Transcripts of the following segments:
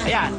Ayan.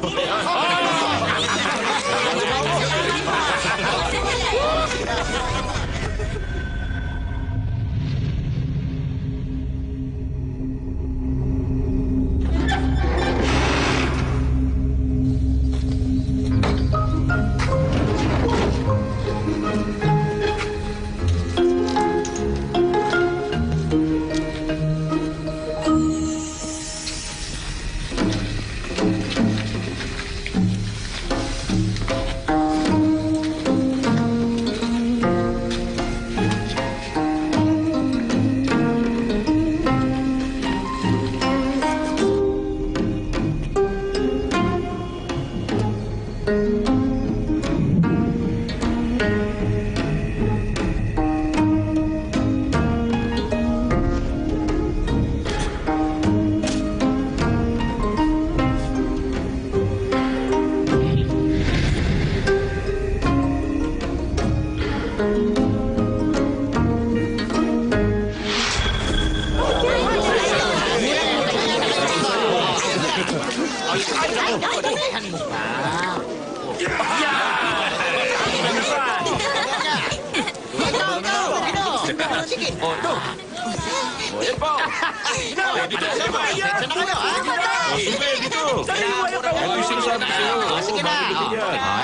Sige na.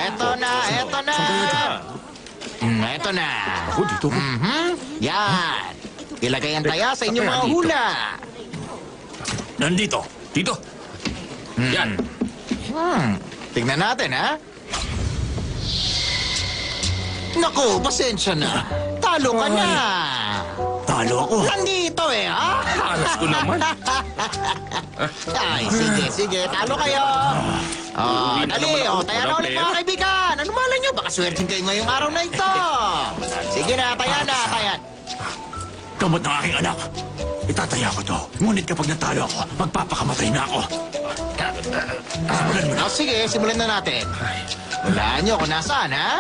Eto na. Eto na. Ako dito. Yan. Ilagay ang taya sa inyong mga hula. Nandito. Dito. Yan. Tingnan natin, ha? Naku, pasensya na. Talo ka na. Talo ako. Nandito ha? Alas ko naman. Ay, sige. Talo kayo. Dali. Taya na ulit mga kaibigan. Ano malay nyo? Baka swerte kayo ngayong araw na ito. Sige na, taya. Gamot ng aking anak. Itataya ko to. Ngunit kapag natalo ako, magpapakamatay na ako. Simulan mo na. Sige, simulan na natin. Walaan nyo kung nasaan, ha?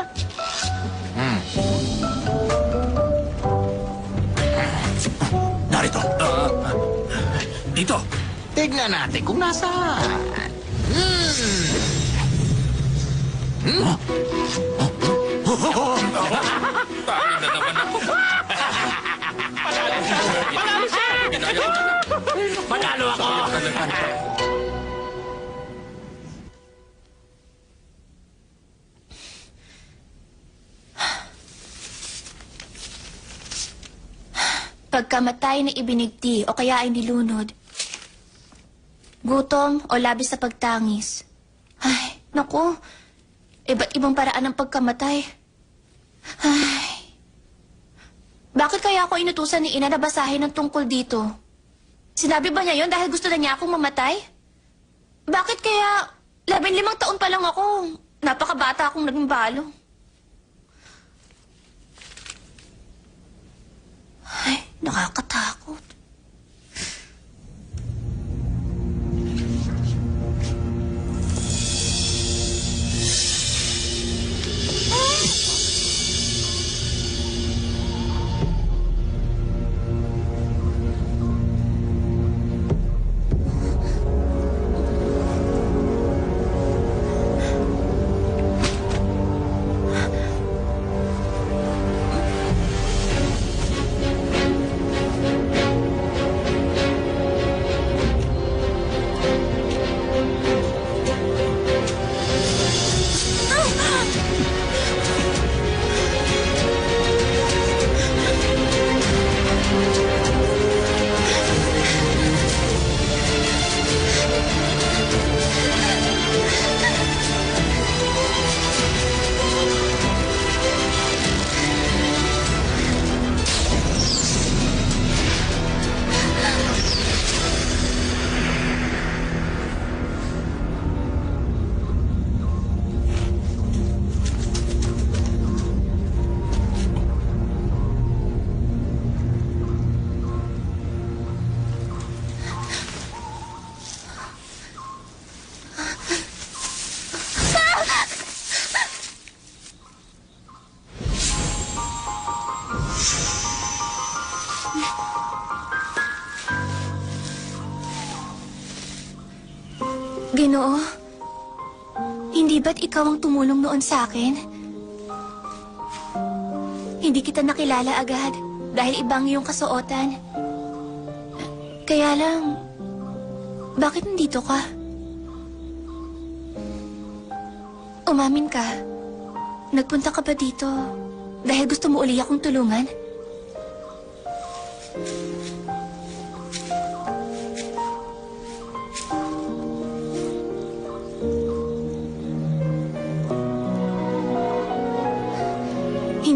Narito. Dito. Tignan natin kung nasaan. Panalo ako. Pagkamatay na ibinigti o kaya ay nilunod. Gutom o labis na pagtangis. Ay, naku. Iba't ibang paraan ng pagkamatay. Ay. Bakit kaya ako inutusan ni Ina na basahin ng tungkol dito? Sinabi ba niya yon dahil gusto na niya akong mamatay? Bakit kaya 15 taon pa lang ako? Napakabata akong naging balo. Ay, nakakatakot. Hindi ba't ikaw ang tumulong noon sa akin? Hindi kita nakilala agad dahil ibang iyong kasuotan. Kaya lang, bakit nandito ka? Umamin ka. Nagpunta ka ba dito dahil gusto mo uli akong tulungan?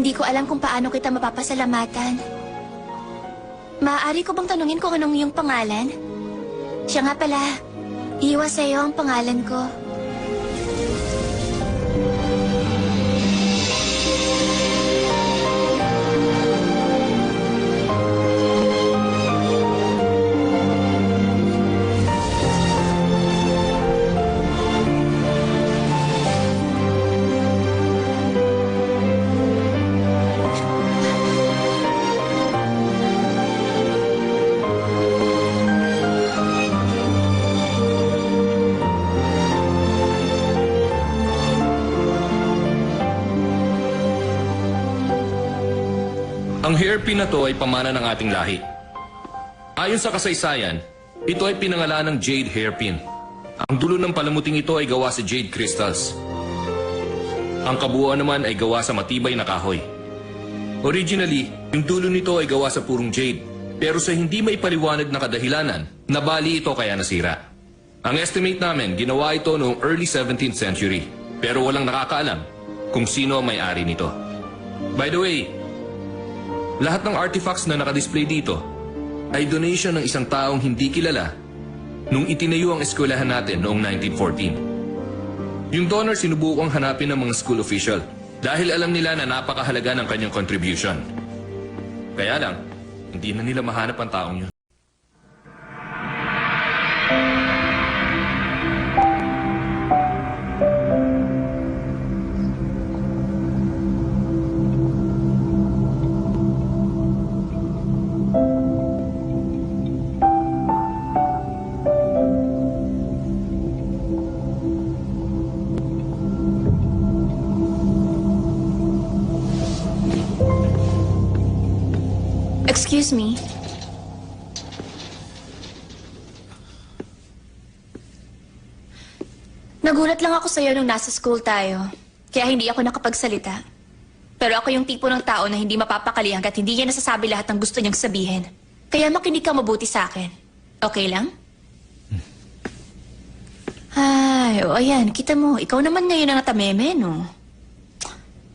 Hindi ko alam kung paano kita mapapasalamatan. Maaari ko bang tanungin kung anong iyong pangalan? Siya nga pala, Iwa sa'yo ang pangalan ko. Ang hairpin na to ay pamana ng ating lahi. Ayon sa kasaysayan, ito ay pinangalan ng jade hairpin. Ang dulo ng palamuting ito ay gawa sa jade crystals. Ang kabuuan naman ay gawa sa matibay na kahoy. Originally, yung dulo nito ay gawa sa purong jade, pero sa hindi maipaliwanag na kadahilanan, nabali ito kaya nasira. Ang estimate namin, ginawa ito noong early 17th century, pero walang nakakaalam kung sino ang may-ari nito. By the way, lahat ng artifacts na nakadisplay dito ay donation ng isang taong hindi kilala nung itinayo ang eskwelahan natin noong 1914. Yung donor sinubukang hanapin ng mga school official dahil alam nila na napakahalaga ng kanyang contribution. Kaya lang, hindi na nila mahanap ang taong yun. Excuse me. Nagulat lang ako sa'yo nung nasa school tayo. Kaya hindi ako nakapagsalita. Pero ako yung tipo ng tao na hindi mapapakali hanggat hindi niya nasasabi lahat ng gusto niyang sabihin. Kaya makinig ka mabuti sa akin. Okay lang? Ay, o ayan, kita mo. Ikaw naman ngayon ang natameme, no?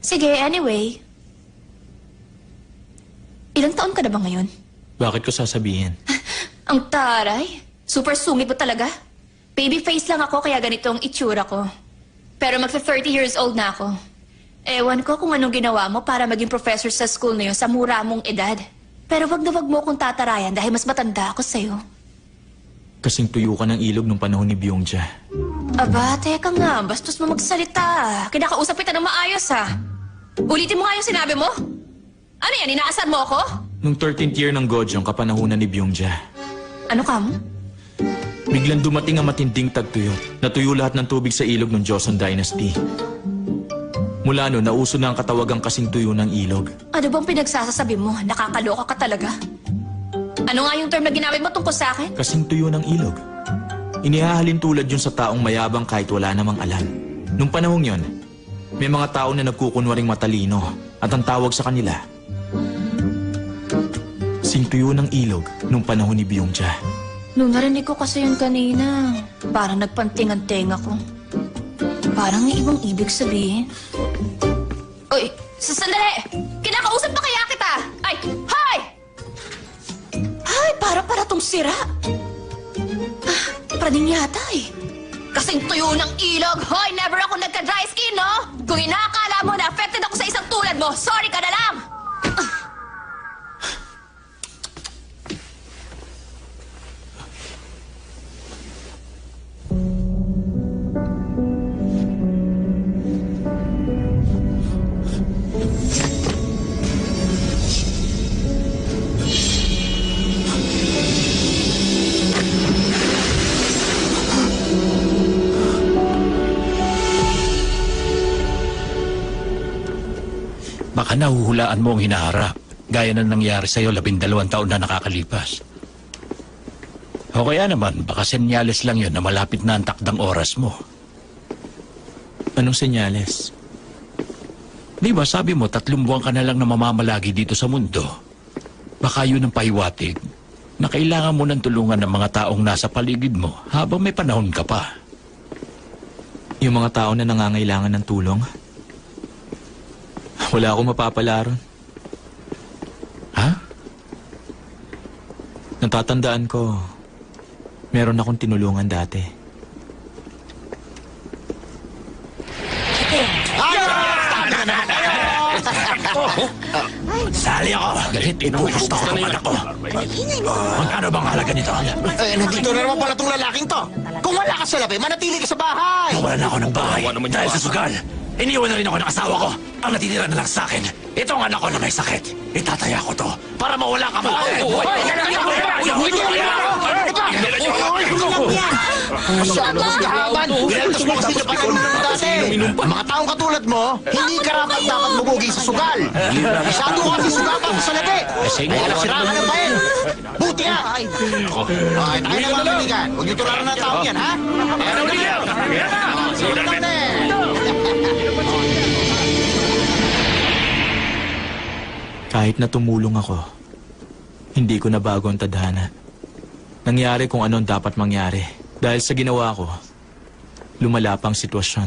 Sige, anyway. Ilang taon ka na ba ngayon? Bakit ko sasabihin? Ang taray. Super sungit mo talaga. Baby face lang ako kaya ganito ang itsura ko. Pero magsa 30 years old na ako. Ewan ko kung anong ginawa mo para maging professor sa school na yun sa mura mong edad. Pero wag na wag mo akong tatarayan dahil mas matanda ako sa'yo. Kasing tuyo ka ng ilog nung panahon ni Byungja. Aba, teka nga. Bastos mo magsalita. Kinakausap kita ng maayos, ha? Ulitin mo nga yung sinabi mo. Ano yan? Inaasan mo ako? Nung 13th year ng Gojong, kapanahunan ni Byungja, Ano ka mo? biglang dumating ang matinding tagtuyot. Natuyo lahat ng tubig sa ilog ng Joseon Dynasty. Mula noon, nauso na ang katawagang kasing tuyo ng ilog. Ano bang pinagsasasabi mo? Nakakaloka ka talaga. Ano nga yung term na ginamit mo tungkol sa akin? Kasing tuyo ng ilog. Inihahalin tulad yun sa taong mayabang kahit wala namang alam. Nung panahong yon, may mga tao na nagkukunwaring matalino at ang tawag sa kanila, singtuyo ng ilog nung panahon ni Byungja. Nung narinig ko kasi yun kanina, parang nagpantingan-tenga ko. Parang may ibang ibig sabihin. Uy, sandali! Kinakausap pa kaya kita? Ay, hi! Ay, para tong sira. Praning yata eh. Kasing tuyo ng ilog. Hoy, never ako nagka-dry skin, no? Kung inaakala mo na affected ako sa isang tulad mo, sorry ka na lang! Baka nahuhulaan mo ang hinaharap, gaya ng nangyari sa'yo 12 taon na nakakalipas. O kaya naman, baka senyales lang yun na malapit na ang takdang oras mo. Anong senyales? Di ba sabi mo 3 buwan ka na lang na mamamalagi dito sa mundo? Baka yun ang pahiwatig na kailangan mo ng tulungan ng mga taong nasa paligid mo habang may panahon ka pa. Yung mga tao na nangangailangan ng tulong? Wala akong mapapala ron. Ha? Natatandaan ko, meron akong tinulungan dati. Sali ako! Galit, inuusto ko ang anak ko. Magkano bang halaga nito? Nandito na naman pala tong lalaking to. Kung wala ka sa labi, manatili ka sa bahay. Wala na ako ng bahay. Kawawa naman yung Dahil sa bata. sugal, iniwan na rin ako ng asawa ko. Ang natitira na lang sa akin, ito ang anak ko na may sakit. Itataya ko to para mawala ka man. Masyadong kahaban. Ginaltos mo kasi sa panahon ng dati. Ang mga taong katulad mo, hindi karapat dapat magugi sa sugal. Masyado ka kasi sugatan sa labi. Kaya nasiraan ka ng bayan. Buti nga. Ay, tayo na mga kaibigan. Huwag niyo tularan ng taong yan, ha? Sulat na eh. Kahit na tumulong ako, hindi ko nabago ang tadhana. Nangyari kung anong dapat mangyari. Dahil sa ginawa ko, lumala pa ang sitwasyon.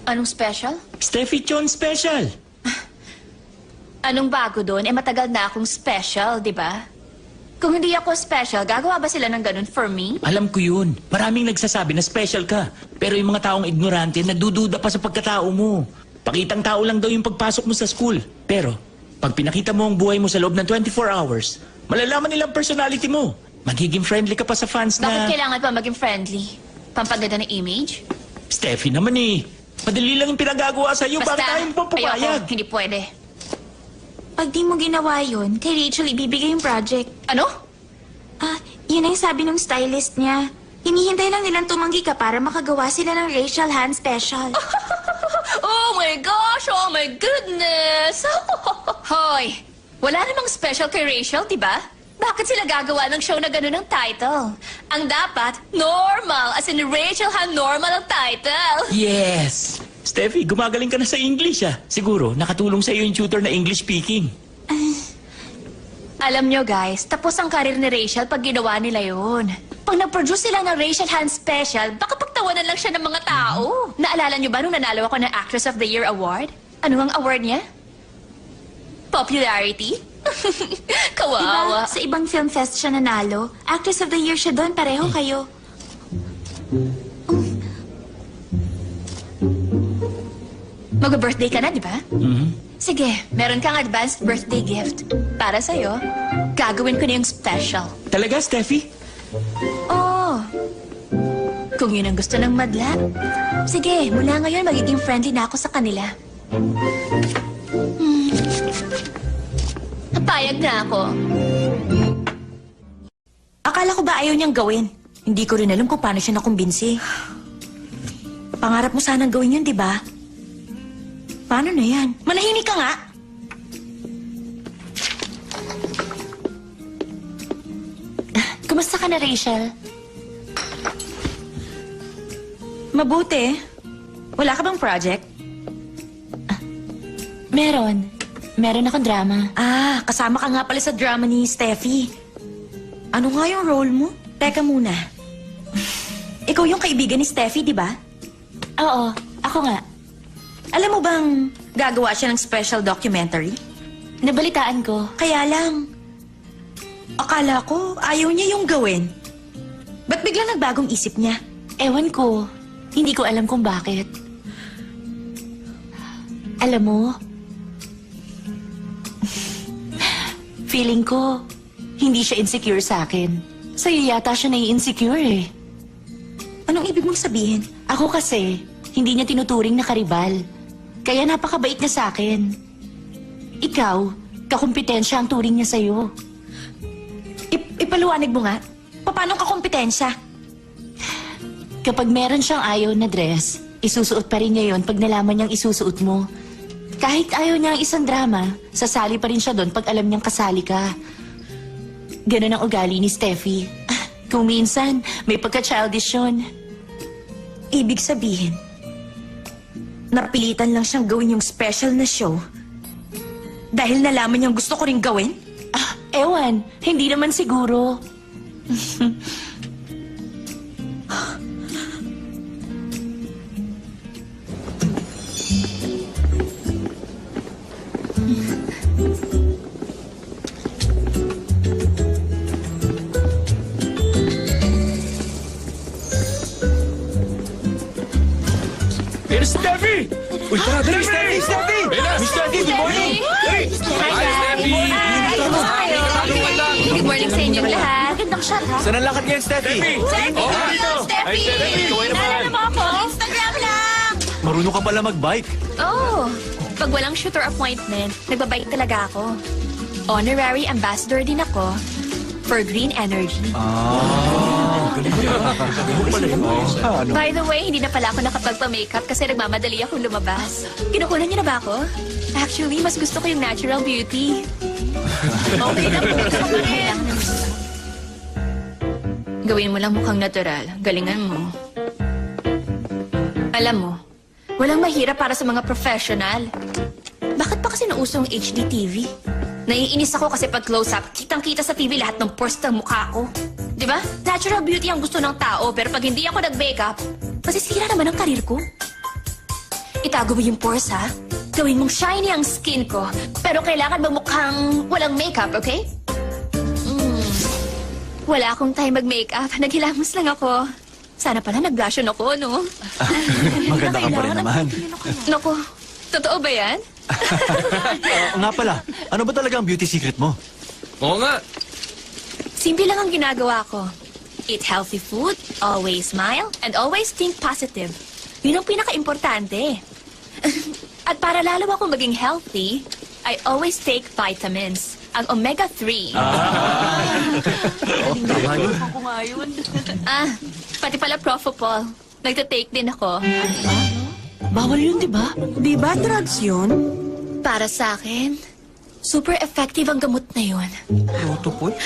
Anong special? Steffi Chon Special. Anong bago doon? Matagal na akong special, di ba? Kung hindi ako special, gagawa ba sila ng ganun for me? Alam ko yun. Maraming nagsasabi na special ka. Pero yung mga taong ignorante, nagdududa pa sa pagkatao mo. Pakitang tao lang daw yung pagpasok mo sa school. Pero, pag pinakita mo ang buhay mo sa loob ng 24 hours, malalaman nilang personality mo. Magiging friendly ka pa sa fans Bakit na... kailangan pa maging friendly? Pampaganda ng image? Steffi naman eh. Madali lang yung pinagagawa sa'yo. Bakit ayaw mo pang papayag? ayoko, hindi pwede. Pag di mo ginawa yun, kay Rachel ibibigay yung project. Ano? Yun ang sabi ng stylist niya. Hinihintay lang nilang tumanggi ka para makagawa sila ng Rachel Hand Special. Oh my gosh! Oh my goodness! Hoy! Wala namang special kay Rachel, di ba? Bakit sila gagawa ng show na gano'n ang title? Ang dapat, normal. As in, Rachel Han normal ang title. Yes! Steffi, gumagaling ka na sa English ah. Siguro, nakatulong sa'yo yung tutor na English speaking. Alam nyo guys, tapos ang karir ni Rachel pag ginawa nila yun. Pag nag-produce sila ng Rachel Han Special, baka pagtawanan lang siya ng mga tao. Naalala nyo ba nung nanalo ako ng Actress of the Year Award? Ano ang award niya? Popularity? Kawawa. Diba? Sa ibang film fest siya nanalo. Actress of the Year siya doon. Pareho kayo. Mag-birthday ka na, di ba? Sige, meron kang advanced birthday gift. Para sa'yo, gagawin ko na yung special. Talaga, Steffi? Oh, kung yun ang gusto ng madla. Sige, mula ngayon magiging friendly na ako sa kanila. Napayag na ako. Akala ko ba ayaw niyang gawin? Hindi ko rin alam kung paano siya nakumbinsi. Pangarap mo sanang gawin yun, di ba? Paano na yan? Manahimik ka nga! Kumusta ka na, Rachel? Mabuti. Wala ka bang project? Meron. Meron akong drama. Kasama ka nga pala sa drama ni Steffi. Ano nga yung role mo? Teka muna. Ikaw yung kaibigan ni Steffi, di ba? Oo, ako nga. Alam mo bang gagawa siya ng special documentary? Nabalitaan ko. Kaya lang, akala ko ayaw niya yung gawin. Ba't biglang nagbagong isip niya? Ewan ko. Hindi ko alam kung bakit. Alam mo, feeling ko, hindi siya insecure sa akin. Sa'yo yata siya nai-insecure eh. Anong ibig mong sabihin? Ako kasi, hindi niya tinuturing na karibal. Kaya napakabait niya sa akin. Ikaw, kakumpetensya ang turing niya sa'yo. Ipaluwanag mo nga. Paano ka kompetensya? Kapag meron siyang ayaw na dress, isusuot pa rin niya yon pag nalaman niyang isusuot mo. Kahit ayaw niya ang isang drama, sasali pa rin siya doon pag alam niyang kasali ka. Ganun ang ugali ni Steffi. Kung minsan, may pagka-childish yun. Ibig sabihin, napilitan lang siyang gawin yung special na show dahil nalaman niyang gusto ko rin gawin? Ewan, hindi naman siguro. Pero Steffi! Uy, tara, dali, Steffi! Steffi! Miss Steffi, good morning! Hi, Steffi! Good morning sa inyong lahat. Magandang shot, ha? Saan ang lakad ngayon, Steffi? Steffi! Naalala mo ako? Instagram lang! Marunong ka pala mag-bike. Oh, pag walang shooter appointment, nagbabike talaga ako. Honorary ambassador din ako for green energy. By the way, hindi na pala ako nakapagpa-makeup kasi nagmamadali akong lumabas. Kinukunan niyo na ba ako? Actually, mas gusto ko yung natural beauty. Okay lang po. Gawin mo lang mukhang natural. Galingan mo. Alam mo, walang mahirap para sa mga professional. Bakit pa kasi nausong HDTV? Naiinis ako kasi pag close-up, kitang-kita sa TV lahat ng pores ng mukha ko. Di ba? Natural beauty ang gusto ng tao, pero pag hindi ako nag-makeup, masisira naman ang karir ko. Itago mo yung pores, ha? Gawin mong shiny ang skin ko, pero kailangan mukhang walang makeup, okay? Wala akong time mag-makeup. Naghilamos lang ako. Sana pala nag-blush on ako, no? Maganda ka pa rin naman. Naku, totoo ba yan? Nga pala, ano ba talaga ang beauty secret mo? Oo nga. Simple lang ang ginagawa ko. Eat healthy food, always smile, and always think positive. Yun ang pinaka-importante. At para lalo ako maging healthy, I always take vitamins. Ang omega-3. Pati pala Propofol. Nagtatake din ako. Bawal yun, di ba? Di ba drugs yun? Para sa akin, super effective ang gamot na yun. Protocol?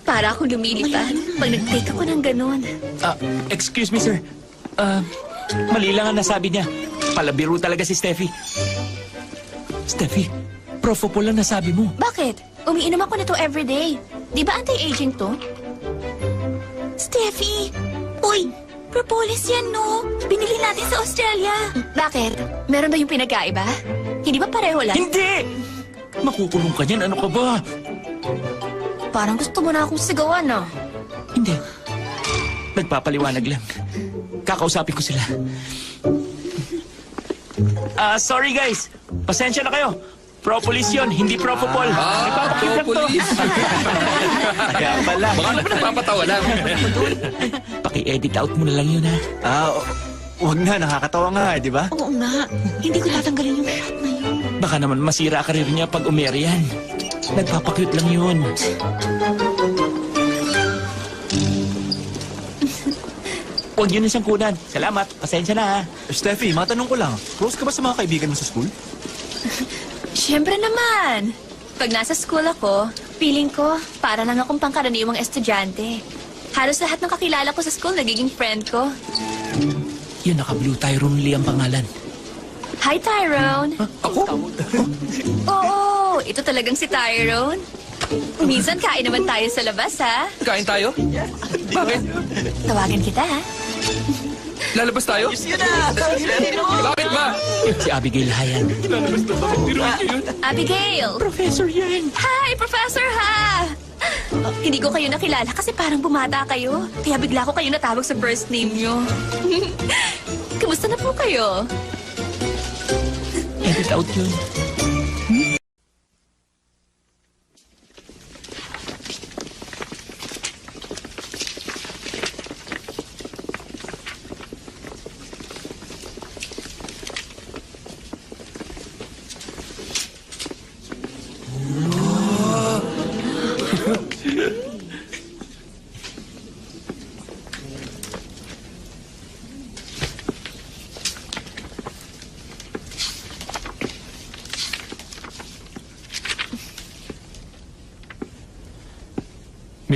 Para akong lumilipad pag nag-take ako ng ganun. Excuse me, sir. Mali lang ang nasabi niya. Palabiro talaga si Steffi. Steffi, Propofol lang nasabi mo. Bakit? Umiinom ako nito everyday. Di ba anti-aging to? Steffi! Uy! Propolis yan, no? Binili natin sa Australia. Bakit? Meron ba yung pinagkaiba? Hindi ba pareho lang? Hindi! Makukulong ka niyan. Ano ka ba? Parang gusto mo na akong sigawan, no? Hindi. Nagpapaliwanag lang. Kakausapin ko sila. Sorry guys. Pasensya na kayo. Propolis yun, hindi Propofol. Nagpapakit lang to. Police. Kaya pala. Baka naman nagpapatawa lang. Paki-edit out mo na lang yun, ha? Huwag na, nakakatawa nga, di ba? Oo nga. Hindi ko tatanggalin yung shot na yun. Baka naman masira ka rin niya pag umere yan. Nagpapakyut lang yun. Huwag yun isang kunan. Salamat. Pasensya na, ha? Steffi, matanong ko lang, close ka ba sa mga kaibigan mo sa school? Siyempre naman. Pag nasa school ako, feeling ko, para lang akong pangkaraniwang estudyante. Halos lahat ng kakilala ko sa school nagiging friend ko. Yun, naka-blue Tyrone Lee ang pangalan. Hi, Tyrone. Ako? Oo, ito talagang si Tyrone. Minsan kain naman tayo sa labas, ha? Kain tayo? Bakit? Tawagan kita, ha? Lalabas tayo? Bakit ba? Si Abigail Hayan. Abigail! Professor yan. Hi, Professor Ha! Hindi ko kayo nakilala kasi parang bumata kayo. Kaya bigla ko kayo natawag sa first name nyo. Kamusta na po kayo? Edit out yun.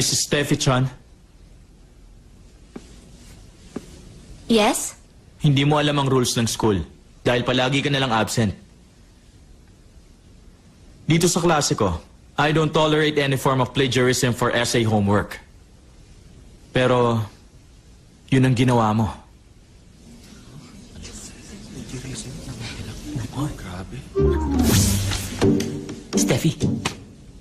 Mrs. Steffi Chan, Yes? hindi mo alam ang rules ng school dahil palagi ka nalang absent. Dito sa klase ko, I don't tolerate any form of plagiarism for essay homework. Pero, yun ang ginawa mo. Steffi,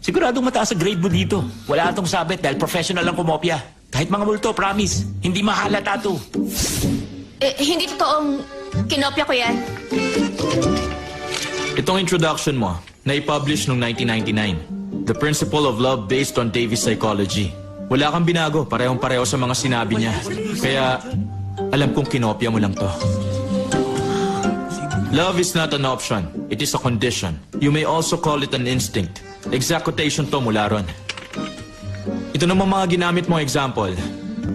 siguradong mataas sa grade mo dito. Wala atong sabit dahil professional ang kumopya. Kahit mga multo, promise, hindi mahalata to. Hindi totoong kinopya ko yan. Itong introduction mo, na-publish noong 1999. The Principle of Love based on Davis Psychology. Wala kang binago, parehong-pareho sa mga sinabi niya. Kaya, alam kong kinopya mo lang to. Love is not an option. It is a condition. You may also call it an instinct. Executation to mula ron. Ito naman mga ginamit mong example.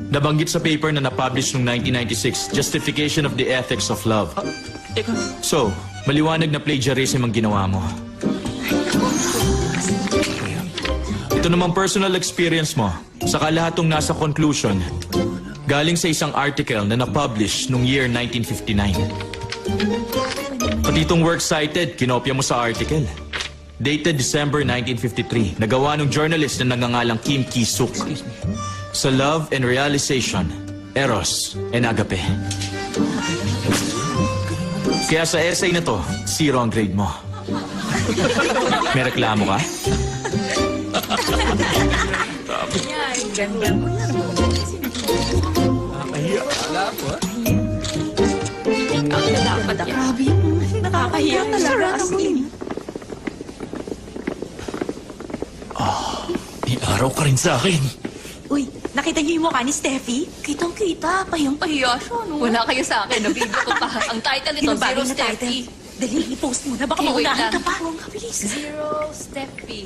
Nabanggit sa paper na na-publish noong 1996, Justification of the Ethics of Love. So, maliwanag na plagiarism ang ginawa mo. Ito namang personal experience mo, saka lahat ng nasa conclusion, galing sa isang article na na-publish noong year 1959. Pati itong works cited, kinopya mo sa article. Dated December 1953, nagawa ng journalist na nagngangalang Kim Ki-suk. Sa Love and Realization, Eros and Agape. Kaya sa essay na to, 0 ang grade mo. May reklamo ka? Grabe. Nakakahiya talaga. May araw ka rin sa akin. Uy, nakita niyo yung mukha ni Steffi? Kitang-kita, pahiyang-pahiya siya, no? Wala kayo sa akin, nabibig ko pa. Ang title nito, Yung bagay Zero na Steffi. title. Dali, i-post mo na. Baka Okay, wait maunahan lang. ka pa. Mabilis. Zero Steffi.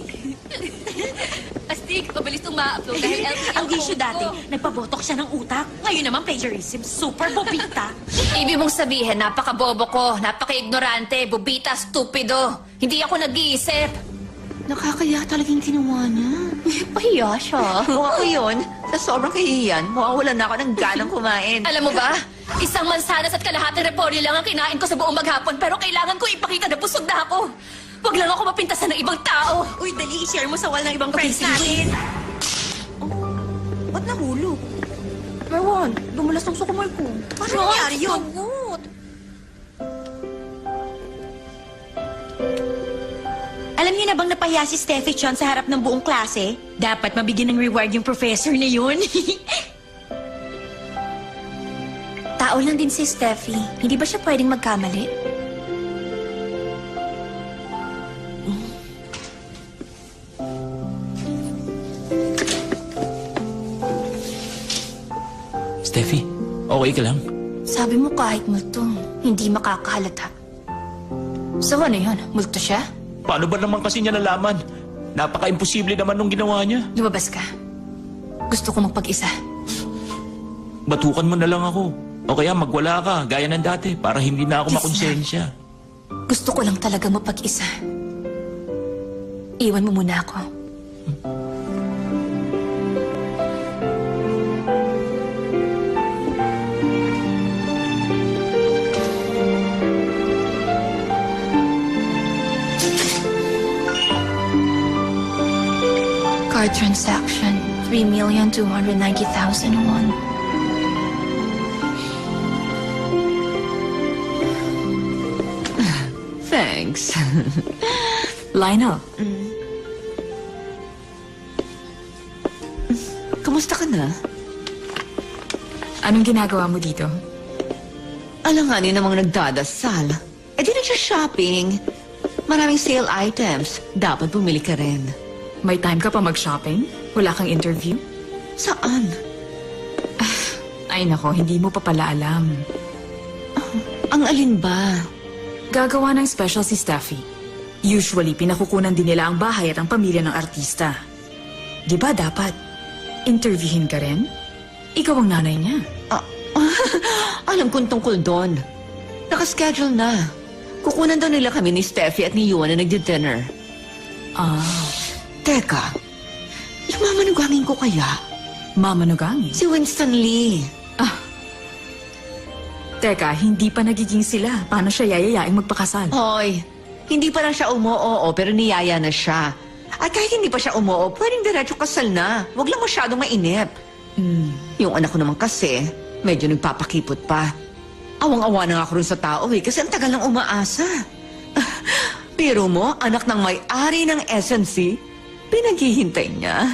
Astig, mabilis itong ma-upload dahil LTE Ang issue dati, nagpabotok siya ng utak. Ngayon naman plagiarism, super bobita. Ibig mong sabihin, napaka-bobo ko, napaka-ignorante, bubita, stupido. Hindi ako nag-iisip. Nakakaya talagang ginawa niya. Pahiya siya. Mukha ko yun. Sa sobrang kahihiyan, mukhang wala na ako ng ganang kumain. Alam mo ba, isang mansanas at kalahating repolyo lang ang kinain ko sa buong maghapon, pero kailangan ko ipakita na busog na ako. Huwag lang ako mapintasan ng ibang tao. Uy, dali, i-share mo sa wall ng ibang friends natin. Ba't nahulog? Marwan, dumulas ng sukumay ko. Paano nangyari yun? Alam niyo na bang napahiya si Steffi Chan sa harap ng buong klase? Dapat mabigyan ng reward yung professor na yun. Tao lang din si Steffi. Hindi ba siya pwedeng magkamali? Steffi, okay ka lang? Sabi mo kahit multo, hindi makakahalata. So ano yun? Multo siya? Paano ba naman kasi niya nalaman? Napaka-imposible naman nung ginawa niya. Lumabas ka. Gusto ko magpag-isa. Batukan mo na lang ako. O kaya magwala ka, gaya ng dati, para hindi na ako Kiss makonsensya. Gusto ko lang talaga mapag-isa. Iwan mo muna ako. Card transaction, 3,290,000 won. Thanks. Lionel, Kumusta ka na? anong ginagawa mo dito? Alanganin namang nagdadasal. Eh di nagsha-shopping. Maraming sale items. Dapat bumili ka rin. May time ka pa mag-shopping? Wala kang interview? Saan? Ay nako, hindi mo pa pala alam. Ang alin ba? Gagawa ng special si Steffi. Usually, pinakukunan din nila ang bahay at ang pamilya ng artista. Di ba dapat? Interviewin ka rin? Ikaw ang nanay niya. Alam kong tungkol doon. Nakaschedule na. Kukunan daw nila kami ni Steffi at ni Yuan na nagdi-dinner. Ah, Teka, Mamanugangin ko kaya? Mama Nugangi. Si Winston Lee. Teka, hindi pa nagiging sila. Paano siya yayayaing magpakasal? Hoy, hindi pa lang siya umuoo, pero niyaya na siya. At kahit hindi pa siya umuoo, pwedeng diretso kasal na. Huwag lang masyadong mainip. Yung anak ko naman kasi, medyo nagpapakipot pa. Awang-awa na nga ako rin sa tao kasi ang tagal nang umaasa. Pero mo, anak ng may-ari ng SNC, pinaghihintay niya.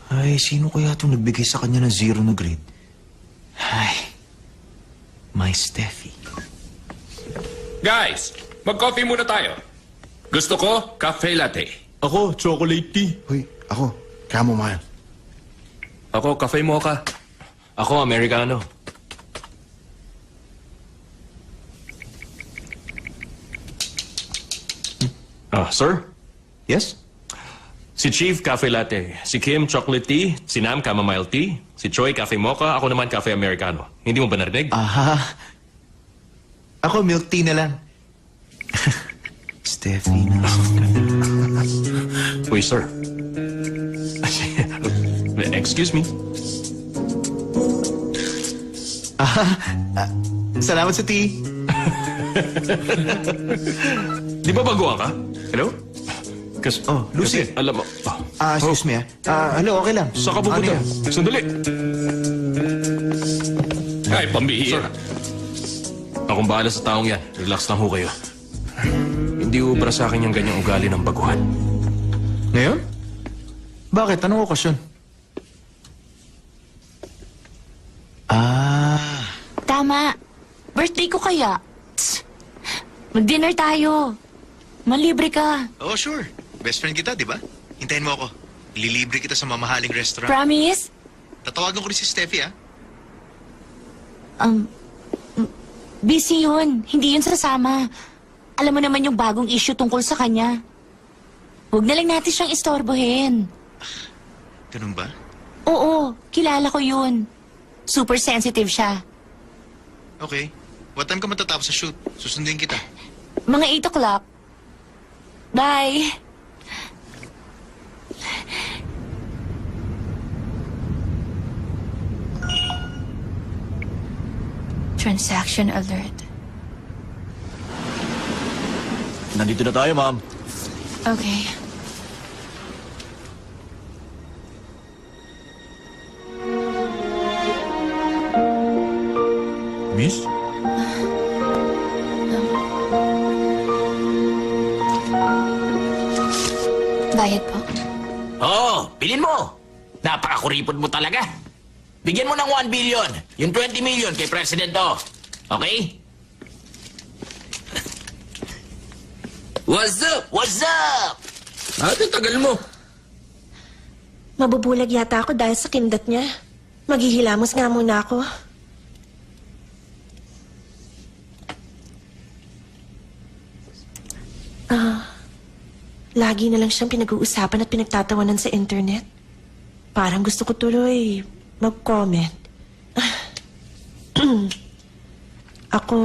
Ay, sino kaya itong nagbigay sa kanya ng 0 na grade? Ay, my Steffi. Guys, mag-coffee muna tayo. Gusto ko, cafe latte. Ako, chocolate tea. Hoy, ako, chamomile. Ako, cafe mocha. Ako, Americano. Sir? Yes? Si Chief, cafe latte. Si Kim, chocolate tea. Si Nam, chamomile tea. Si Choi, cafe mocha. Ako naman, cafe Americano. Hindi mo ba narinig? Aha. Ako, milk tea na lang. Steffi na. Uy, sir. Excuse me. Salamat sa tea. Di ba baguhan ka? Hello? Lucy. Kasi, alam mo. Excuse me hello, okay lang. Saan ka pupunta? Ano yan? Sandali. Ay, pambihira. Akong bahala sa taong yan. Relax lang ho kayo. Hindi ubra sa akin yung ganyang ugali ng baguhan. Ngayon? Bakit? Anong okasyon? Tama. Birthday ko kaya. Tss. Mag-dinner tayo. Manlibre ka. Oh, sure. Best friend kita, di ba? Hintayin mo ako. Ililibre kita sa mamahaling restaurant. Promise? Tatawagan ko rin si Steffi, ah. Busy yun. Hindi yun sasama. Alam mo naman yung bagong issue tungkol sa kanya. Huwag na lang natin siyang istorbohin. Ganun ba? Oo, kilala ko yun. Super sensitive siya. Okay. What time ka matatapos sa shoot? Susundin kita. Mga 8 o'clock. Bye. Transaction alert. Nandito na tayo, ma'am. Okay. Miss? Bayad po. Oo, bilhin mo. Napakakuripot mo talaga. Bigyan mo ng 1 billion. Yung 20 million kay President O. Okay? What's up? What's up? Ate, tagal mo. Mabubulag yata ako dahil sa kindat niya. Maghihilamos nga muna ako. Lagi na lang siyang pinag-uusapan at pinagtatawanan sa internet. Parang gusto ko tuloy mag-comment. Ako,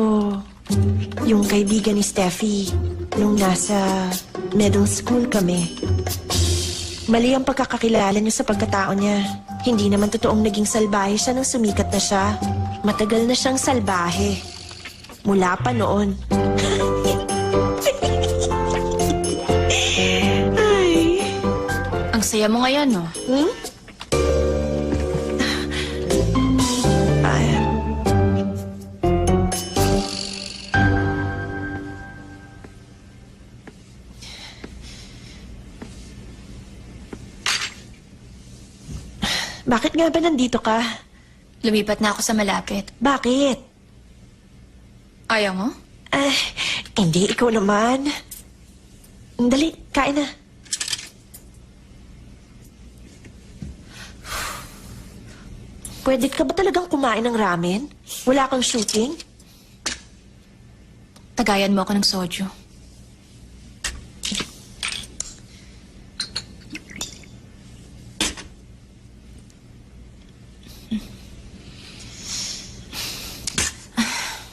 yung kaibigan ni Steffi, nung nasa middle school kami. Mali ang pagkakakilala niyo sa pagkatao niya. Hindi naman totoong naging salbahe siya nang sumikat na siya. Matagal na siyang salbahe. Mula pa noon. Ang saya mo ngayon, no? Bakit nga ba nandito ka? Lumipat na ako sa malapit. Bakit? Ayaw mo? Hindi, ikaw naman. Dali, kain na. Pwede ka ba talagang kumain ng ramen? Wala kang shooting? Tagayan mo ako ng soju.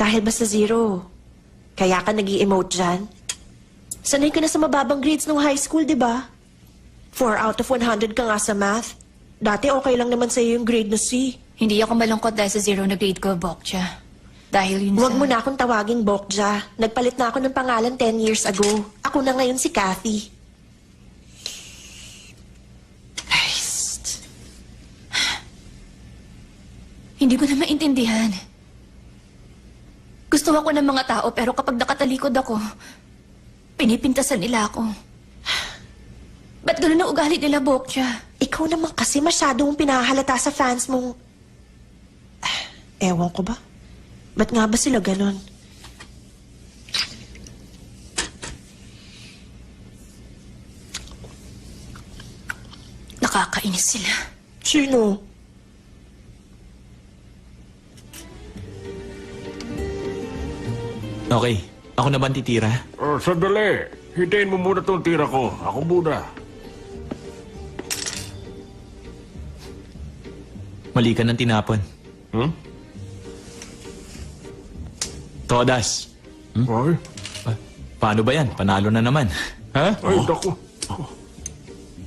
Dahil ba sa zero? Kaya ka nag-i-emote dyan? Sanay ka na sa mababang grades nung high school, di ba? 4 out of 100 ka nga sa math. Dati okay lang naman sa'yo yung grade na C. Hindi ako malungkot dahil sa zero na grade ko, Bokcha. Dahil yun Huwag sa... mo na akong tawaging Bokja. Nagpalit na ako ng pangalan 10 years ago. Ako na ngayon si Kathy. Christ. Hindi ko na maintindihan. Gusto ako ng mga tao pero kapag nakatalikod ako, pinipintasan nila ako. Ba't ganun ang ugali nila, Bokcha? Ikaw naman kasi masyadong pinahalata sa fans mong... Ewan ko ba? Ba't nga ba sila ganon? Nakakainis sila. Sino? Okay, ako na ba ang titira? Sandali. Hintayin mo muna tong tira ko. Ako muna. Mali ka ng tinapon. Hmm? Todas. Ay, Paano ba yan? Panalo na naman. Ha? ay, naku.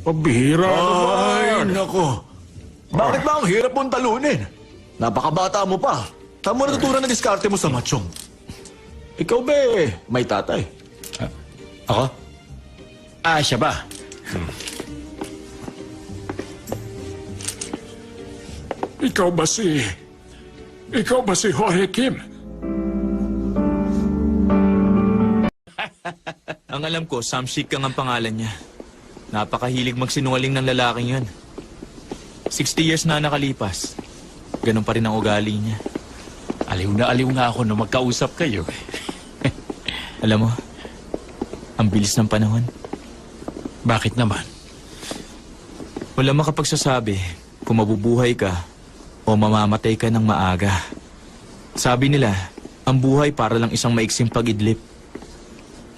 Pabihira Ay, naman. nako. Bakit ba ang hirap mong talunin? Napakabata mo pa. Saan mo natutunan na diskarte mo sa matsyong? Ikaw ba may tatay? Ako? Siya ba? Ikaw ba si Jorge Kim? Ang alam ko, Sam Shik ang pangalan niya. Napakahilig magsinungaling ng lalaking yun. 60 years na nakalipas. Ganun pa rin ang ugali niya. Aliw nga ako nung magkausap kayo. Alam mo, ang bilis ng panahon. Bakit naman? Wala makapagsasabi kung mabubuhay ka o mamamatay ka ng maaga. Sabi nila, ang buhay para lang isang maiksing pag-idlip.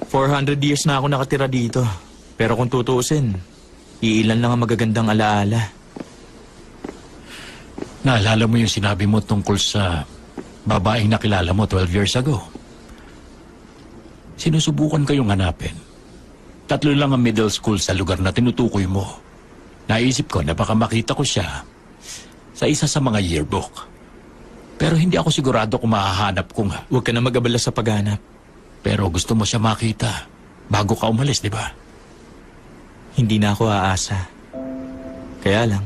400 years na ako nakatira dito. Pero kung tutuusin, iilan lang ang magagandang alaala. Naalala mo yung sinabi mo tungkol sa babaeng nakilala mo 12 years ago? Sinusubukan kayong hanapin. 3 lang ang middle school sa lugar na tinutukoy mo. Naisip ko na baka makita ko siya sa isa sa mga yearbook. Pero hindi ako sigurado kung mahahanap ko nga. Huwag ka na mag-abala sa paghanap. Pero gusto mo siya makita bago ka umalis, di ba? Hindi na ako aasa. Kaya lang,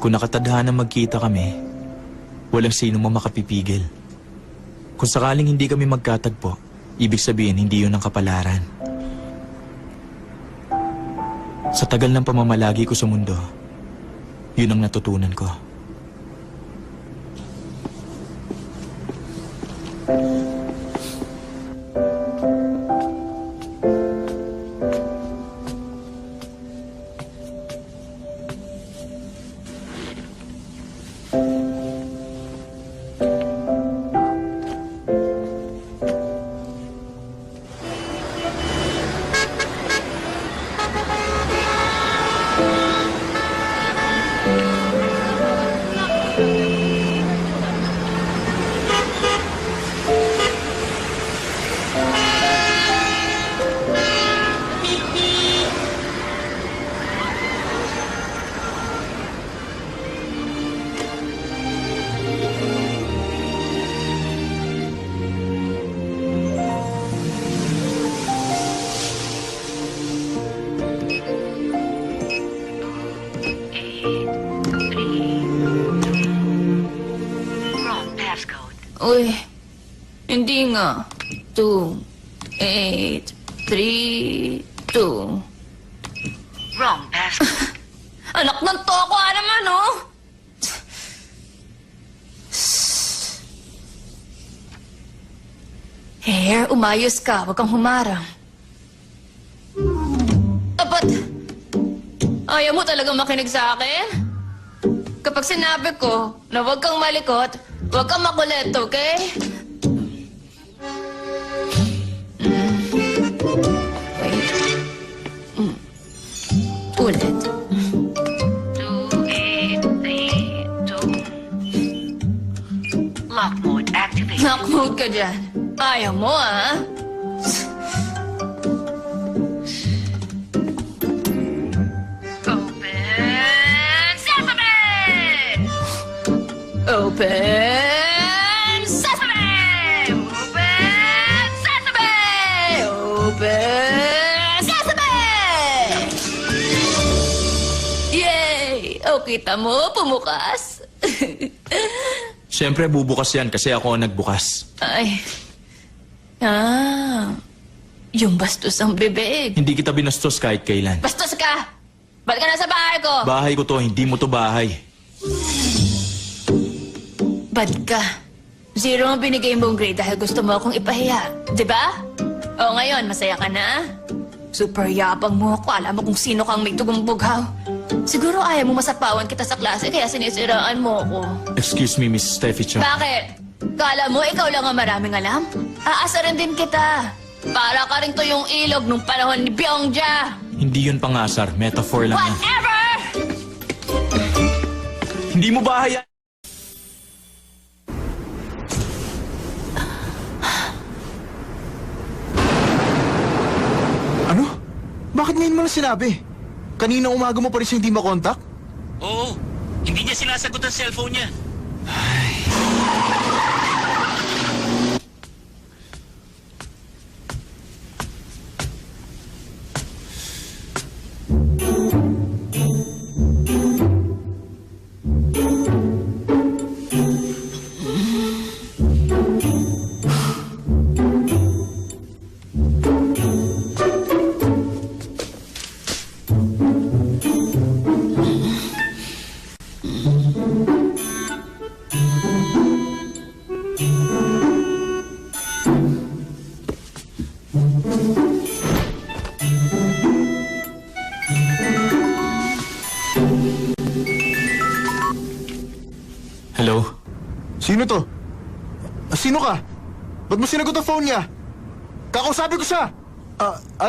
kung nakatadhana magkita kami, walang sino mo makapipigil. Kung sakaling hindi kami magkatagpo, ibig sabihin hindi yun ang kapalaran. Sa tagal ng pamamalagi ko sa mundo, yun ang natutunan ko. Uy, hindi nga. 2, 8, 3, 2. Wrong passcode. Anak ng toko naman, oh! Hair, umayos ka. Huwag kang humarang. Apat! Ayaw mo talagang makinig sa akin? Kapag sinabi ko na huwag kang malikot, huwag kang makulit, okay? Wait. Ulit. 2, 8, 3, 2. Lock mode activated. Knock mode ka ka dyan. Ayaw mo, ah. Open Sesame! Open Sesame! Open Sesame! Open Sesame! Yay! O, kita mo, pumukas. Siyempre, bubukas yan kasi ako ang nagbukas. Ay. Yung bastos ang bibig. Hindi kita binastos kahit kailan. Bastos ka! Ba't ka nasa bahay ko? Bahay ko to, hindi mo to bahay. Bad ka. 0 ang binigay mong grade dahil gusto mo akong ipahiya. Diba? O ngayon, masaya ka na? Super yabang mo ako. Alam mo kung sino kang may tugong bughaw. Siguro ayaw mo masapawan kita sa klase kaya sinisiraan mo ako. Excuse me, Miss Steffi Cho. Bakit? Kala mo ikaw lang ang maraming alam? Aasaran din kita. Para ka rin to yung ilog nung panahon ni Byongja. Hindi yun pangasar, metaphor lang yan. Whatever! Hindi mo bahay yan! Ano? Bakit ngayon mo lang sinabi? Kanina umaga mo pa rin siya hindi makontak? Oo. Hindi niya sinasagot ang cellphone niya. Hello? Sino to? Sino ka? Ba't mo sinagot ang phone niya? Kakausapin ko siya!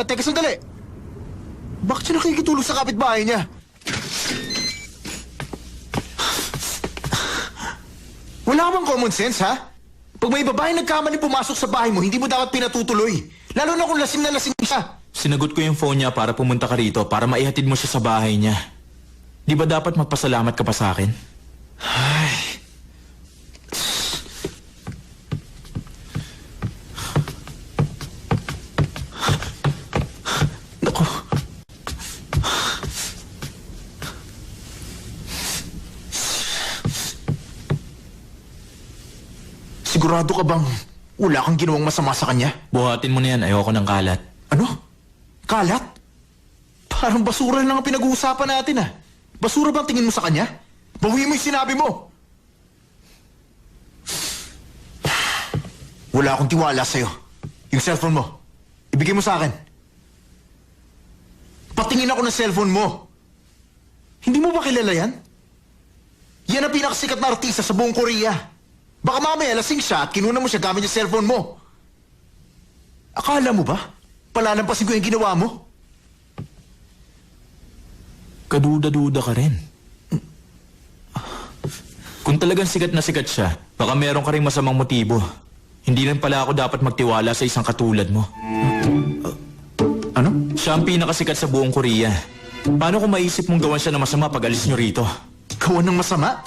Teka sandali. Bakit siya nakikitulog sa kapitbahay niya? Wala ka bang common sense, ha? Pag may babae nagkamali pumasok sa bahay mo, hindi mo dapat pinatutuloy. Lalo na kung lasing na lasing siya. Sinagot ko yung phone niya para pumunta ka rito para maihatid mo siya sa bahay niya. Di ba dapat magpasalamat ka pa sa akin? Ay. Naku. Sigurado ka bang wala kang ginawang masama sa kanya? Buhatin mo na yan, ayoko ng kalat. Ano? Kalat? Parang basura lang ang pinag-uusapan natin, ah. Basura bang tingin mo sa kanya? Bawi mo yung sinabi mo. Wala akong tiwala sa'yo. Yung cellphone mo, ibigay mo sa akin. Patingin ako ng cellphone mo. Hindi mo ba kilala yan? Yan ang pinakasikat na artista sa buong Korea. Baka mamaya lasing siya at kinuna mo siya gamit yung cellphone mo. Akala mo ba? Palalampasin ko yung ginawa mo? Kaduda-duda ka rin. Kung talagang sikat na sikat siya, baka meron ka rin masamang motibo. Hindi rin pala ako dapat magtiwala sa isang katulad mo. Ano? Siya ang pinakasikat sa buong Korea. Paano kung maisip mong gawan siya ng masama pag alis nyo rito? Gawan ng masama?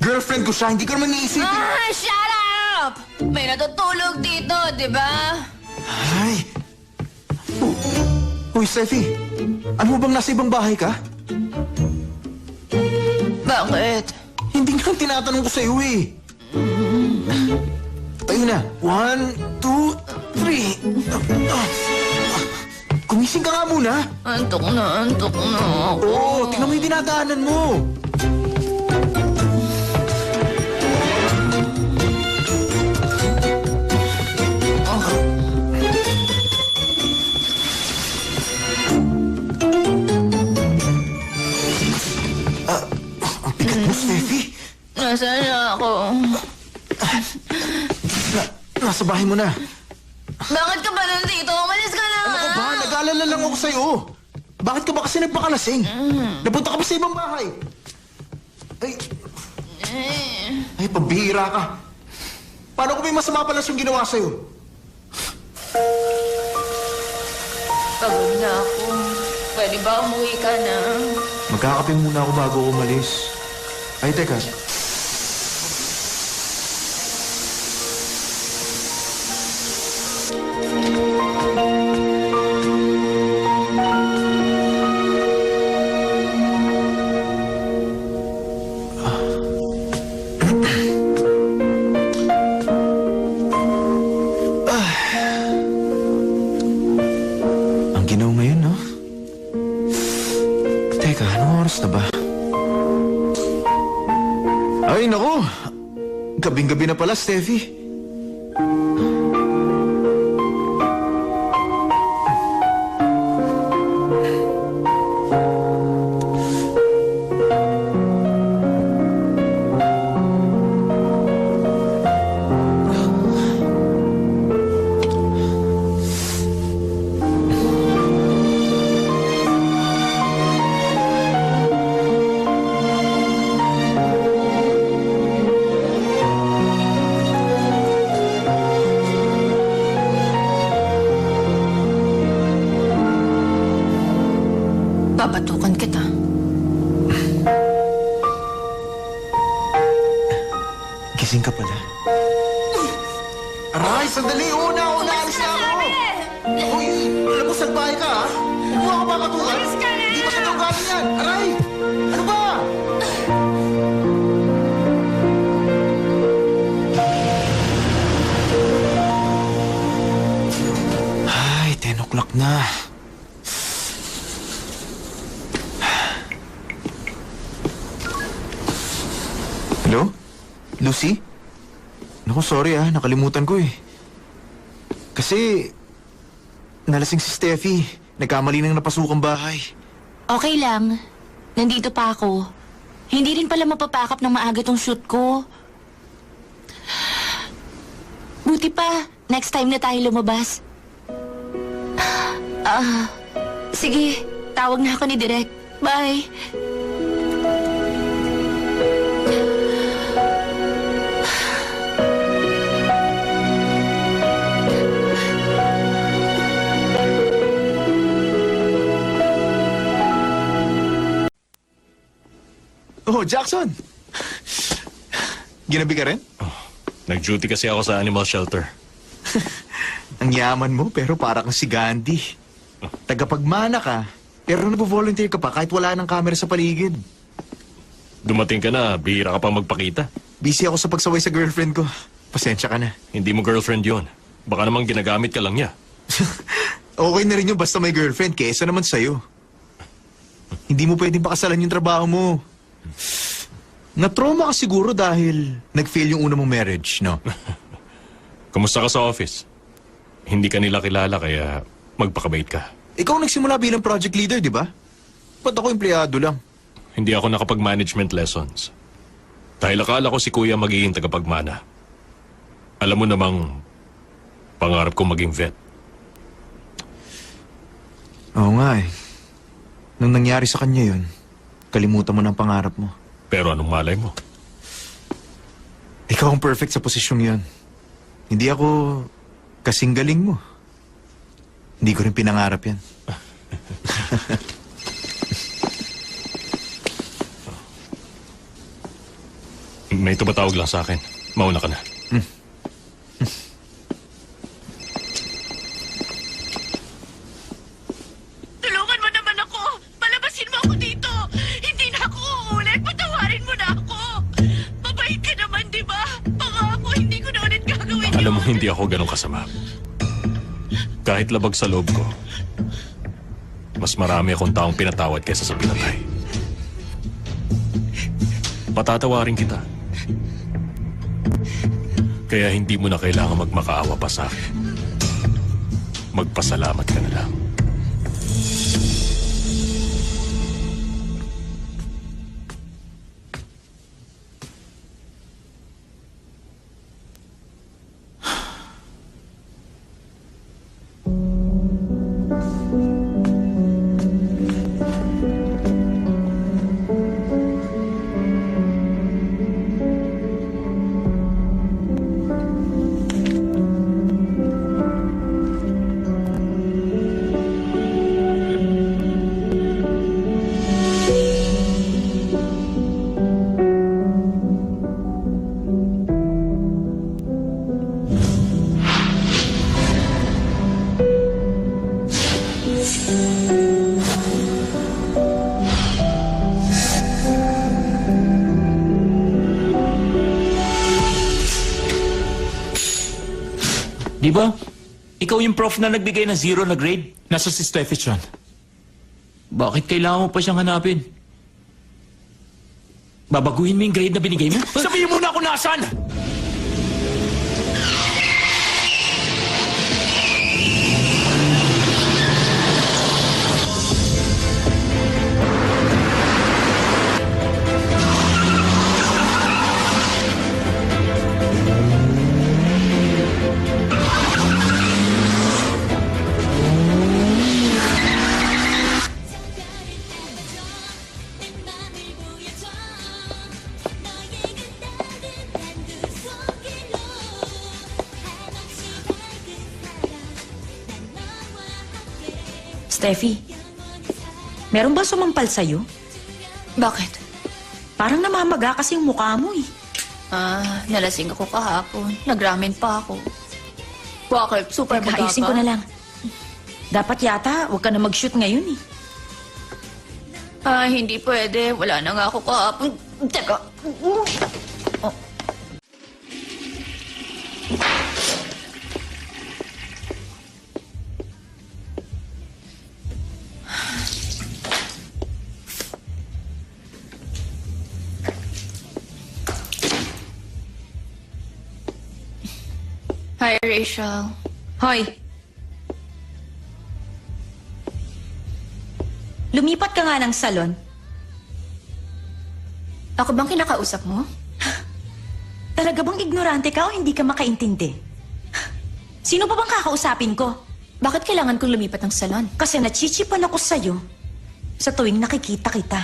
Girlfriend ko siya, hindi ko naman iisip. Shut up! May natutulog dito, di ba? Ay! Uy, Steffi, ano mo bang nasa ibang bahay ka? Bakit? Hindi nga tinatanong ko sa iyo eh. Tayo na. 1, 2, 3. Kumising ka nga muna. Antok na ako. Oo, tingnan mo yung dinadaanan mo. Ang bigat mo, Steffi. Nasaan na ako? Nasa bahay mo na. Bakit ka ba nandito? Umalis ka na! Ano ka ba? Nag-aalala lang ako sa'yo. Bakit ka ba kasi nagpakalasing? Napunta ka ba sa ibang bahay? Ay, pabihira ka. Paano kung may masama pala siyang ginawa sa'yo? Pagod na ako. Pwede ba umuwi ka na? Magkakape muna ako bago ako umalis. Ay, teka. Ang ginaw ngayon, no? Teka, anong oras na ba? Ay, naku! Gabing-gabi na pala, Steffi. Babatukan kita. Gising ka pala. Aray, sandali! Una! Alis na ako! Uy, alam mo, salbahe ka, ha? Huwag mo ako papatukan! Hindi ba sa galing yan? Aray! Ano ba? Ay, 10 o'clock na. Hello? Lucy? Naku, sorry nakalimutan ko eh. Kasi, nalasing si Steffi. Nagkamali nang napasukang bahay. Okay lang. Nandito pa ako. Hindi rin pala mapapakap ng maaga tong shoot ko. Buti pa, next time na tayo lumabas. Sige, tawag na ako ni Direk. Bye. Oh, Jackson! Ginabi ka rin? Nag-duty kasi ako sa animal shelter. Ang yaman mo, pero para kang si Gandhi. Tagapagmana ka, pero nag-volunteer ka pa kahit wala ng camera sa paligid. Dumating ka na, bihira ka pa magpakita. Busy ako sa pagsaway sa girlfriend ko. Pasensya ka na. Hindi mo girlfriend yon. Baka namang ginagamit ka lang niya. Okay na rin yung basta may girlfriend, kesa naman sa'yo. Hindi mo pwedeng pakasalan yung trabaho mo. Na-trauma ka siguro dahil nag-fail yung una mong marriage, no? Kamusta ka sa office? Hindi ka nila kilala kaya magpakabait ka. Ikaw nagsimula bilang project leader, di ba? Ba't ako empleyado lang? Hindi ako nakapag-management lessons. Dahil akala ko si Kuya magiging tagapagmana. Alam mo namang pangarap ko maging vet. Oo nga eh. Nung nangyari sa kanya yun, kalimutan mo ng pangarap mo. Pero anong malay mo? Ikaw ang perfect sa posisyong yun. Hindi ako kasing galing mo. Hindi ko rin pinangarap yan. May tumatawag lang sa akin. Mauna ka na. Tulungan mo naman ako! Palabasin mo ako dito! Hindi na ako uulit! Patawarin mo na ako! Mabait ka naman, di ba? Pangako, hindi ko na ulit gagawin Alam mo, hindi ako ganun kasama. Kahit labag sa loob ko, mas marami akong taong pinatawad kaysa sa pinatay. Patatawarin kita. Kaya hindi mo na kailangan magmakaawa pa sa akin. Magpasalamat ka na lang. Di ba? Ikaw yung prof na nagbigay ng 0 na grade? Nasa si Steffi siya. Bakit kailangan mo pa siyang hanapin? Babaguhin mo yung grade na binigay mo? Sabihin mo na kung nasaan! Steffi, meron ba sumampal sa'yo? Bakit? Parang namamaga kasi yung mukha mo eh. Nalasing ako kahapon. Nagramen pa ako. Bakit? Super Teka, baga ayusin ka? ko na lang. Dapat yata, huwag ka na mag-shoot ngayon eh. Hindi pwede. Wala na nga ako kahapon. Teka. Hi, Rachel. Hoy! Lumipat ka nga ng salon. Ako bang kinakausap mo? Talaga bang ignorante ka o hindi ka makaintindi? Sino pa bang kakausapin ko? Bakit kailangan kong lumipat ng salon? Kasi nachichipan ako sa'yo sa tuwing nakikita kita.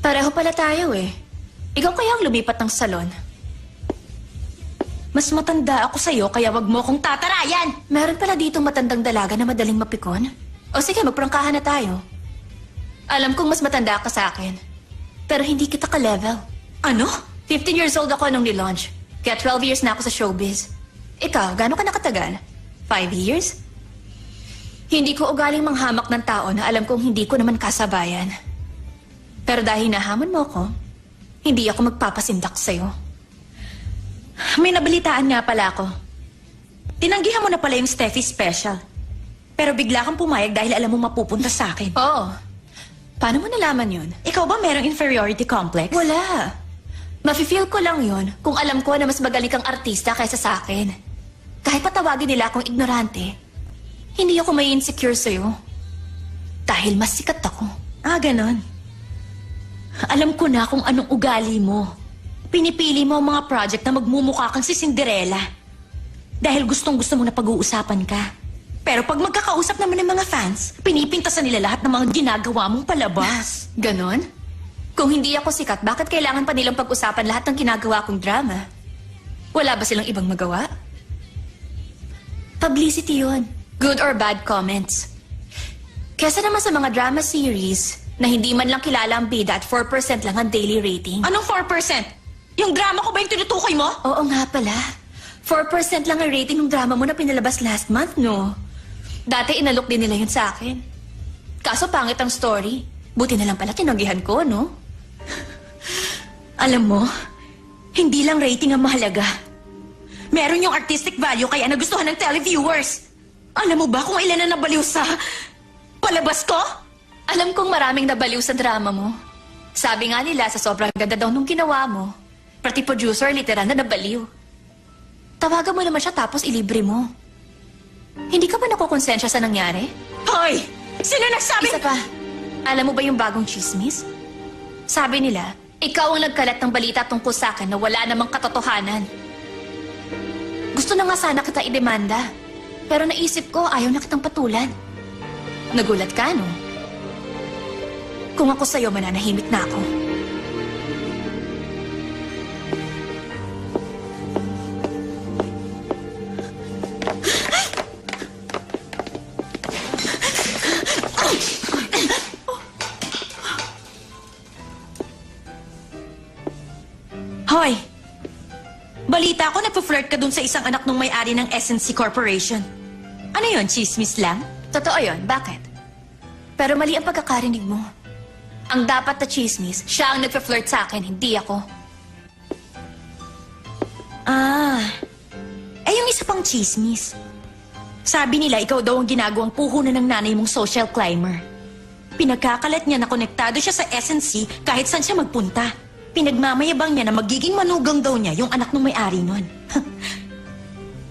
Pareho pala tayo eh. Ikaw kaya ang lumipat ng salon? Mas matanda ako sa'yo kaya wag mo akong tatarayan! Meron pala dito matandang dalaga na madaling mapikon? O sige, magprangkahan na tayo. Alam kong mas matanda ka sa akin. Pero hindi kita ka-level. Ano? 15 years old ako nung nilaunch. Kaya 12 years na ako sa showbiz. Ikaw, gaano ka nakatagal? 5 years? Hindi ko ugaling manghamak ng tao na alam kong hindi ko naman kasabayan. Pero dahil nahamon mo ako, hindi ako magpapasindak sa'yo. May nabalitaan nga pala ako. Tinanggihan mo na pala yung Steffi Special. Pero bigla kang pumayag dahil alam mo mapupunta sa akin. Oo. Paano mo nalaman yun? Ikaw ba merong inferiority complex? Wala. Mafe-feel ko lang yun kung alam ko na mas magaling kang artista kaysa sa akin. Kahit patawagin nila akong ignorante, hindi ako may insecure sa'yo. Dahil mas sikat ako. Ganon. Alam ko na kung anong ugali mo. Pinipili mo ang mga project na magmumukha kang si Cinderella. Dahil gustong-gusto mo na pag-uusapan ka. Pero pag magkakausap naman ng mga fans, pinipintasan nila lahat ng mga ginagawa mong palabas. Ganon? Kung hindi ako sikat, bakit kailangan pa nilang pag-usapan lahat ng ginagawa kong drama? Wala ba silang ibang magawa? Publicity yun. Good or bad comments. Kesa naman sa mga drama series na hindi man lang kilala ang bida at 4% lang ang daily rating. Anong 4%? Yung drama ko ba yung tinutukoy mo? Oo nga pala. 4% lang ang rating ng drama mo na pinalabas last month, no? Dati inalok din nila yun sa akin. Kaso pangit ang story. Buti na lang pala tinanggihan ko, no? Alam mo, hindi lang rating ang mahalaga. Meron yung artistic value kaya nagustuhan ng televiewers. Alam mo ba kung ilan na nabaliw sa palabas ko? Alam kong maraming nabaliw sa drama mo. Sabi nga nila sa sobrang ganda daw nung ginawa mo, pati producer literal na nabaliw. Tawagan mo naman siya tapos ilibre mo. Hindi ka ba nakukonsensya sa nangyari? Hoy! Sino nagsabi? Isa pa. Alam mo ba yung bagong chismis? Sabi nila, ikaw ang nagkalat ng balita tungkol sa akin na wala namang katotohanan. Gusto na nga sana kita idemanda. Pero naisip ko, ayaw na kitang patulan. Nagulat ka, no? Kung ako sa'yo, mananahimik na ako. Hoy! Balita ko nagpo-flirt ka dun sa isang anak ng may-ari ng SNC Corporation. Ano yon, chismis lang? Totoo yon, bakit? Pero mali ang pagkakarinig mo. Ang dapat na chismis, siya ang nagpa-flirt sa akin, hindi ako. Yung isa pang chismis. Sabi nila ikaw daw ang ginagawang puhunan ng nanay mong social climber. Pinagkakalat niya na konektado siya sa SNC kahit saan siya magpunta. Pinagmamayabang niya na magiging manugang daw niya yung anak ng may-ari nun.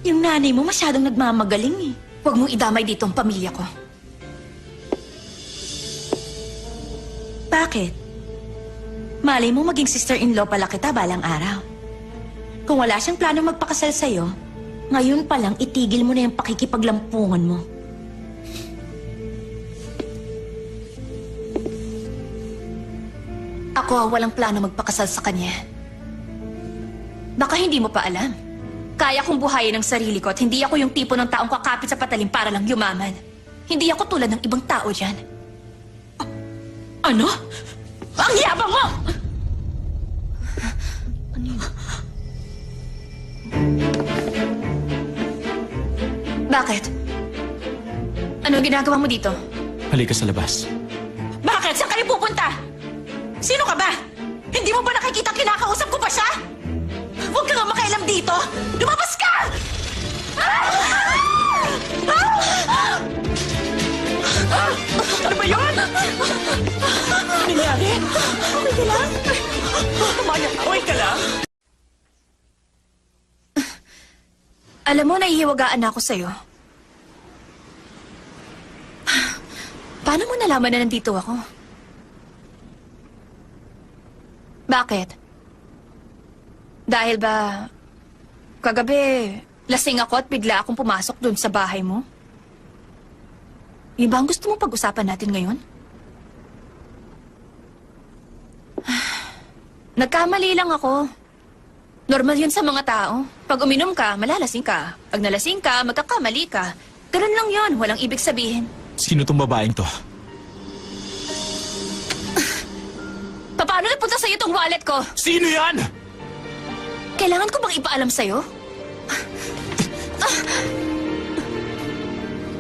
Yung nanay mo masyadong nagmamagaling eh. Huwag mong idamay dito ang pamilya ko. Bakit? Malay mo maging sister-in-law pala kita balang araw. Kung wala siyang plano magpakasal sa'yo, ngayon pa lang itigil mo na yung pakikipaglampungan mo. Ako ang walang plano magpakasal sa kanya. Baka hindi mo pa alam. Kaya kong buhayin ang sarili ko at hindi ako yung tipo ng taong kakapit sa patalim para lang yumaman. Hindi ako tulad ng ibang tao dyan. Ano? Ang yabang mo! Bakit? Ano ginagawa mo dito? Halika sa labas. Bakit? Saan kayo pupunta? Sino ka ba? Hindi mo ba nakikita kinakausap ko pa siya? Huwag ka nga makialam dito! Lumabas ka! Ano ba yun? Ano nangyari? Okay ka lang? Maya, okay ka lang? Alam mo, nahihiwagaan na ako sa'yo. Paano mo nalaman na nandito ako? Bakit? Dahil ba kagabi lasing ako at bigla akong pumasok dun sa bahay mo? Yung ba ang gusto mong pag-usapan natin ngayon? Nagkamali lang ako. Normal yun sa mga tao. Pag uminom ka, malalasing ka. Pag nalasing ka, magkakamali ka. Ganun lang yun. Walang ibig sabihin. Sino tong babaeng to? Paano napunta sa'yo itong wallet ko? Sino yan? Kailangan ko bang ipaalam sa'yo?